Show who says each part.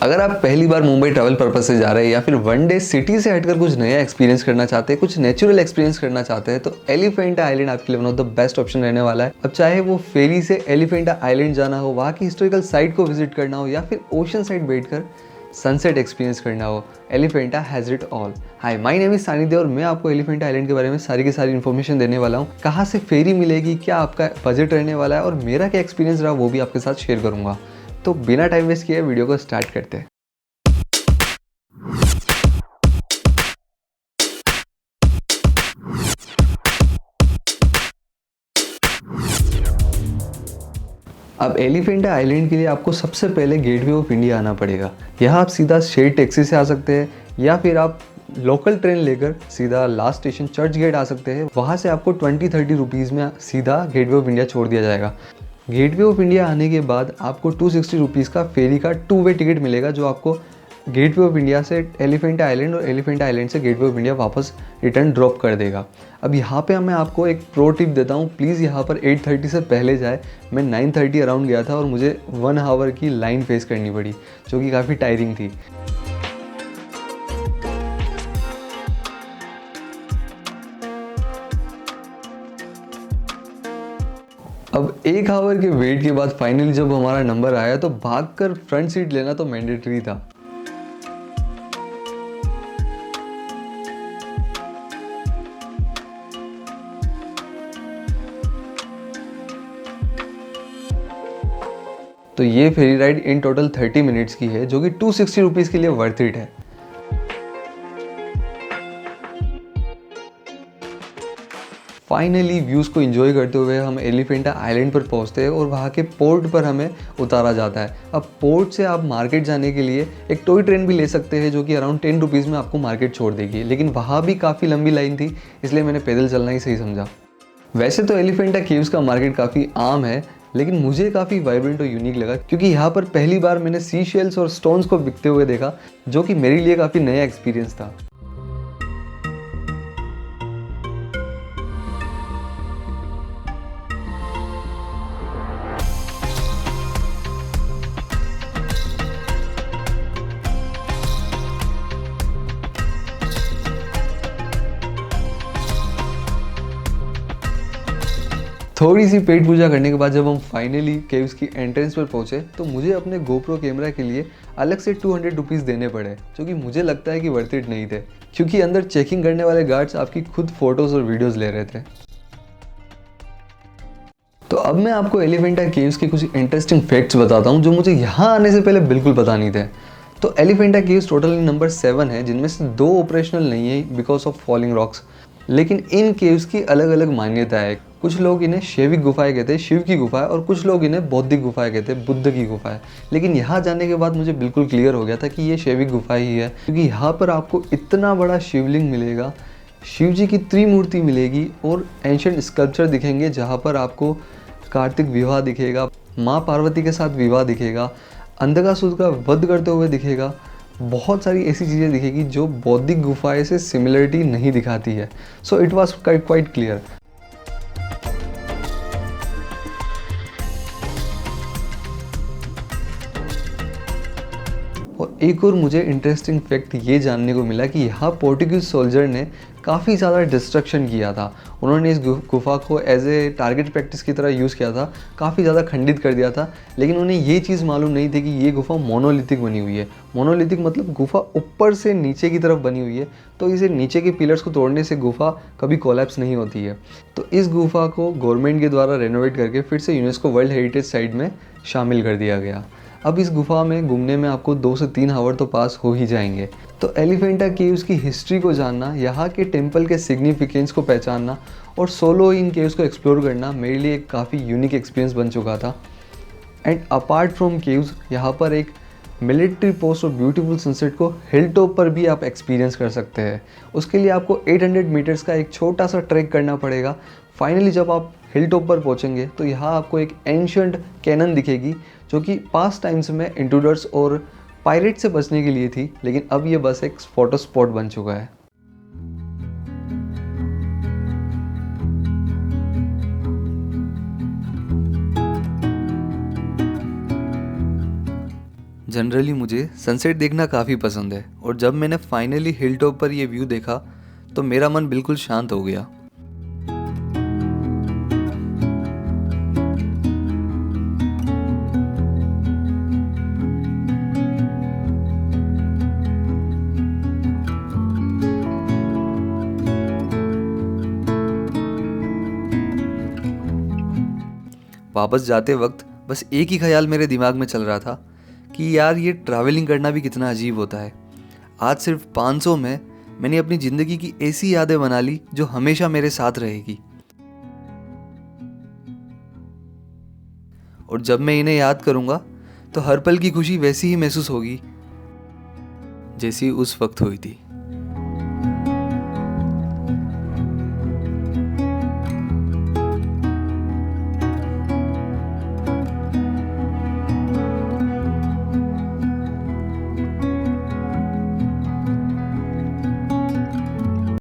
Speaker 1: अगर आप पहली बार मुंबई ट्रैवल पर्पज से जा रहे हैं या फिर वन डे सिटी से हटकर कुछ नया एक्सपीरियंस करना चाहते हैं, कुछ नेचुरल एक्सपीरियंस करना चाहते हैं, तो एलिफेंटा आइलैंड आपके लिए one of the best option रहने वाला है। अब चाहे वो फेरी से एलिफेंटा आइलैंड जाना हो, वहाँ की हिस्टोरिकल साइट को विजिट करना हो, या फिर ओशन साइड बैठकर सनसेट एक्सपीरियंस करना हो, Elephanta has it all. Hi, my name is सानिध्य और मैं आपको एलिफेंटा आइलैंड के बारे में सारी की सारी इन्फॉर्मेशन देने वाला हूँ। कहाँ से फेरी मिलेगी, क्या आपका बजट रहने वाला है और मेरा क्या एक्सपीरियंस रहा वो भी आपके साथ शेयर करूँगा। तो बिना टाइम वेस्ट किए वीडियो को स्टार्ट करते हैं। अब एलिफेंटा आइलैंड के लिए आपको सबसे पहले गेटवे ऑफ इंडिया आना पड़ेगा। यहाँ आप सीधा शेयर टैक्सी से आ सकते हैं या फिर आप लोकल ट्रेन लेकर सीधा लास्ट स्टेशन चर्च गेट आ सकते हैं। वहाँ से आपको 20-30 रुपीज़ में सीधा गेटवे ऑफ इंडिया छोड़ दिया जाएगा। गेटवे ऑफ इंडिया आने के बाद आपको 260 रुपीज़ का फेरी का 2 वे टिकट मिलेगा, जो आपको गेटवे ऑफ इंडिया से एलिफेंटा आइलैंड और एलिफेंटा आइलैंड से गेटवे ऑफ इंडिया वापस रिटर्न ड्रॉप कर देगा। अब यहाँ पे मैं आपको एक प्रो टिप देता हूँ, प्लीज़ यहाँ पर 8:30 से पहले जाए। मैं 9:30 अराउंड गया था और मुझे 1 आवर की लाइन फेस करनी पड़ी, जो कि काफ़ी टायरिंग थी। अब 1 आवर के वेट के बाद फाइनली जब हमारा नंबर आया तो भागकर फ्रंट सीट लेना तो मैंडेटरी था। तो ये फेरी राइड इन टोटल 30 मिनट्स की है, जो कि 260 रुपीज़ के लिए वर्थ इट है। फाइनली व्यूज़ को एंजॉय करते हुए हम एलिफेंटा आइलैंड पर पहुंचते हैं और वहाँ के पोर्ट पर हमें उतारा जाता है। अब पोर्ट से आप मार्केट जाने के लिए एक टॉय ट्रेन भी ले सकते हैं, जो कि अराउंड 10 रुपीज़ में आपको मार्केट छोड़ देगी, लेकिन वहाँ भी काफ़ी लंबी लाइन थी, इसलिए मैंने पैदल चलना ही सही समझा। वैसे तो एलिफेंटा केव्स का मार्केट काफ़ी आम है, लेकिन मुझे काफ़ी वाइब्रेंट और यूनिक लगा, क्योंकि यहाँ पर पहली बार मैंने सी शेल्स और स्टोन्स को बिकते हुए देखा, जो कि मेरे लिए काफ़ी नया एक्सपीरियंस था। थोड़ी सी पेट पूजा करने के बाद जब हम फाइनली केव्स की एंट्रेंस पर पहुंचे, तो मुझे अपने गोप्रो कैमरा के लिए अलग से 200 रुपीज़ देने पड़े, जो कि मुझे लगता है कि वर्थ इट नहीं थे, क्योंकि अंदर चेकिंग करने वाले गार्ड्स आपकी खुद फोटोज़ और वीडियोज़ ले रहे थे। तो अब मैं आपको एलिफेंटा केव्स के कुछ इंटरेस्टिंग फैक्ट्स बताता हूँ, जो मुझे यहाँ आने से पहले बिल्कुल पता नहीं थे। तो एलिफेंटा केव्स टोटल नंबर 7 है, जिनमें से 2 ऑपरेशनल नहीं है बिकॉज ऑफ फॉलिंग रॉक्स। लेकिन इन केव्स की अलग अलग मान्यता है। कुछ लोग इन्हें शैविक गुफाएं कहते हैं, शिव की गुफा है, और कुछ लोग इन्हें बौद्धिक गुफाएं कहते हैं, बुद्ध की गुफा है। लेकिन यहाँ जाने के बाद मुझे बिल्कुल क्लियर हो गया था कि ये शैविक गुफा ही है, क्योंकि यहाँ पर आपको इतना बड़ा शिवलिंग मिलेगा, शिव जी की त्रिमूर्ति मिलेगी और एंशिएंट स्कल्पचर दिखेंगे, जहाँ पर आपको कार्तिक विवाह दिखेगा, माँ पार्वती के साथ विवाह दिखेगा, अंधकासुर का वध करते हुए दिखेगा। बहुत सारी ऐसी चीज़ें दिखेगी जो बौद्धिक गुफाएं से सिमिलरिटी नहीं दिखाती है। So it was quite clear. और एक और मुझे इंटरेस्टिंग फैक्ट ये जानने को मिला कि यहाँ पोर्टुगीज सोल्जर ने काफ़ी ज़्यादा डिस्ट्रक्शन किया था। उन्होंने इस गुफा को एज ए टारगेट प्रैक्टिस की तरह यूज़ किया था, काफ़ी ज़्यादा खंडित कर दिया था। लेकिन उन्हें ये चीज़ मालूम नहीं थी कि ये गुफा मोनोलिथिक बनी हुई है। मोनोलिथिक मतलब गुफा ऊपर से नीचे की तरफ बनी हुई है, तो इसे नीचे के पिलर्स को तोड़ने से गुफा कभी कोलैप्स नहीं होती है। तो इस गुफा को गवर्नमेंट के द्वारा रेनोवेट करके फिर से यूनेस्को वर्ल्ड हेरिटेज साइट में शामिल कर दिया गया। अब इस गुफा में घूमने में आपको 2 से 3 आवर तो पास हो ही जाएंगे। तो एलिफेंटा केव्स की हिस्ट्री को जानना, यहाँ के टेम्पल के सिग्निफिकेंस को पहचानना और सोलो इन केव्स को एक्सप्लोर करना मेरे लिए एक काफ़ी यूनिक एक्सपीरियंस बन चुका था। एंड अपार्ट फ्रॉम केव्स, यहाँ पर एक मिलिट्री पोस्ट और ब्यूटीफुल सनसेट को हिल टॉप पर भी आप एक्सपीरियंस कर सकते हैं। उसके लिए आपको 800 मीटर्स का एक छोटा सा ट्रैक करना पड़ेगा। फाइनली जब आप हिल टॉप पर पहुँचेंगे तो यहाँ आपको एक एंशिएंट कैनन दिखेगी, जो कि पास्ट टाइम्स में इंट्रूडर्स और पायरेट से बचने के लिए थी, लेकिन अब ये बस एक फोटो स्पॉट बन चुका है। जनरली मुझे सनसेट देखना काफ़ी पसंद है और जब मैंने फाइनली हिल टॉप पर ये व्यू देखा तो मेरा मन बिल्कुल शांत हो गया। वापस जाते वक्त बस एक ही ख्याल मेरे दिमाग में चल रहा था कि यार ये ट्रैवलिंग करना भी कितना अजीब होता है। आज सिर्फ 500 में मैंने अपनी ज़िंदगी की ऐसी यादें बना ली जो हमेशा मेरे साथ रहेगी। और जब मैं इन्हें याद करूँगा तो हर पल की खुशी वैसी ही महसूस होगी जैसी उस वक्त हुई थी।